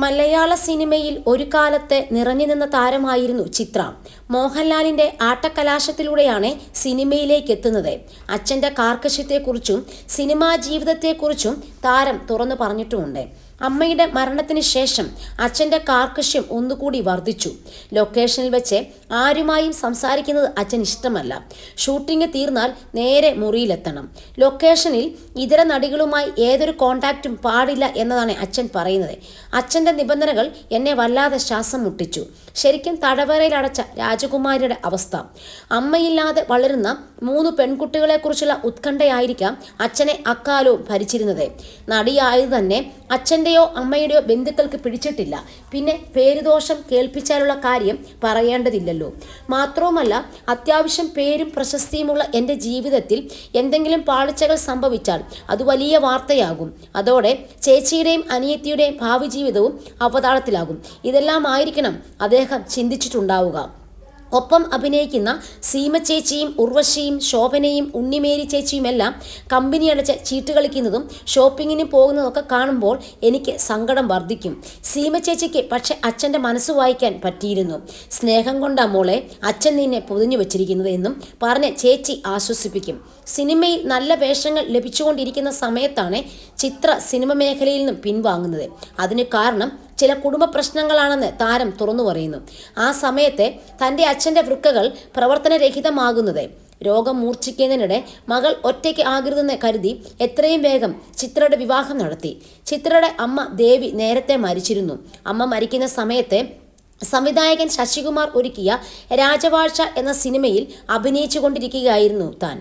മലയാള സിനിമയിൽ ഒരു കാലത്ത് നിറഞ്ഞു നിന്ന താരമായിരുന്നു ചിത്ര. മോഹൻലാലിന്റെ ആട്ടക്കലാശത്തിലൂടെയാണ് സിനിമയിലേക്ക് എത്തുന്നത്. അച്ഛൻ്റെ കാർക്കശ്യത്തെക്കുറിച്ചും സിനിമാ ജീവിതത്തെക്കുറിച്ചും താരം തുറന്നു പറഞ്ഞിട്ടുമുണ്ട്. അമ്മയുടെ മരണത്തിന് ശേഷം അച്ഛൻ്റെ കാർക്കശ്യം ഒന്നുകൂടി വർദ്ധിച്ചു. ലൊക്കേഷനിൽ വെച്ച് ആരുമായും സംസാരിക്കുന്നത് അച്ഛൻ ഇഷ്ടമല്ല. ഷൂട്ടിംഗ് തീർന്നാൽ നേരെ മുറിയിലെത്തണം. ലൊക്കേഷനിൽ ഇതര നടികളുമായി ഏതൊരു കോണ്ടാക്റ്റും പാടില്ല എന്നതാണ് അച്ഛൻ പറയുന്നത്. അച്ഛൻ്റെ നിബന്ധനകൾ എന്നെ വല്ലാതെ ശ്വാസം മുട്ടിച്ചു. ശരിക്കും തടവറയിലടച്ച രാജകുമാരിയുടെ അവസ്ഥ. അമ്മയില്ലാതെ വളരുന്ന 3 പെൺകുട്ടികളെക്കുറിച്ചുള്ള ഉത്കണ്ഠയായിരിക്കാം അച്ഛനെ അക്കാലവും ഭരിച്ചിരുന്നത്. നടിയായത് തന്നെ അച്ഛൻ്റെയോ അമ്മയുടെയോ ബന്ധുക്കൾക്ക് പിടിച്ചിട്ടില്ല. പിന്നെ പേരുദോഷം കേൾപ്പിച്ചാലുള്ള കാര്യം പറയേണ്ടതില്ലല്ലോ. മാത്രവുമല്ല, അത്യാവശ്യം പേരും പ്രശസ്തിയുമുള്ള എൻ്റെ ജീവിതത്തിൽ എന്തെങ്കിലും പാളിച്ചകൾ സംഭവിച്ചാൽ അത് വലിയ വാർത്തയാകും. അതോടെ ചേച്ചിയുടെയും അനിയത്തിയുടെയും ഭാവി ജീവിതവും അവതാളത്തിലാകും. ഇതെല്ലാം ആയിരിക്കണം അദ്ദേഹം ചിന്തിച്ചിട്ടുണ്ടാവുക. ഒപ്പം അഭിനയിക്കുന്ന സീമ ചേച്ചിയും ഉർവശിയും ശോഭനയും ഉണ്ണിമേരി ചേച്ചിയുമെല്ലാം കമ്പനി അടച്ച് ചീട്ട് കളിക്കുന്നതും ഷോപ്പിങ്ങിന് പോകുന്നതൊക്കെ കാണുമ്പോൾ എനിക്ക് സങ്കടം വർദ്ധിക്കും. സീമ ചേച്ചിക്ക് പക്ഷെ അച്ഛൻ്റെ മനസ്സ് വായിക്കാൻ പറ്റിയിരുന്നു. സ്നേഹം കൊണ്ടാ മോളെ അച്ഛൻ നിന്നെ പൊതിഞ്ഞു വെച്ചിരിക്കുന്നത് എന്നും പറഞ്ഞ് ചേച്ചി ആശ്വസിപ്പിക്കും. സിനിമയിൽ നല്ല വേഷങ്ങൾ ലഭിച്ചുകൊണ്ടിരിക്കുന്ന സമയത്താണ് ചിത്ര സിനിമ മേഖലയിൽ നിന്നും പിൻവാങ്ങുന്നത്. അതിന് കാരണം ചില കുടുംബ പ്രശ്നങ്ങളാണെന്ന് താരം തുറന്നു പറയുന്നു. ആ സമയത്തെ തൻ്റെ അച്ഛൻ്റെ വൃക്കകൾ പ്രവർത്തനരഹിതമാകുന്നത് രോഗം മൂർച്ഛിക്കുന്നതിനിടെ മകൾ ഒറ്റയ്ക്ക് ആകരുതെന്ന് കരുതി എത്രയും വേഗം ചിത്രയുടെ വിവാഹം നടത്തി. ചിത്രയുടെ അമ്മ ദേവി നേരത്തെ മരിച്ചിരുന്നു. അമ്മ മരിക്കുന്ന സമയത്ത് സംവിധായകൻ ശശികുമാർ ഒരുക്കിയ രാജവാഴ്ച എന്ന സിനിമയിൽ അഭിനയിച്ചു കൊണ്ടിരിക്കുകയായിരുന്നു താൻ.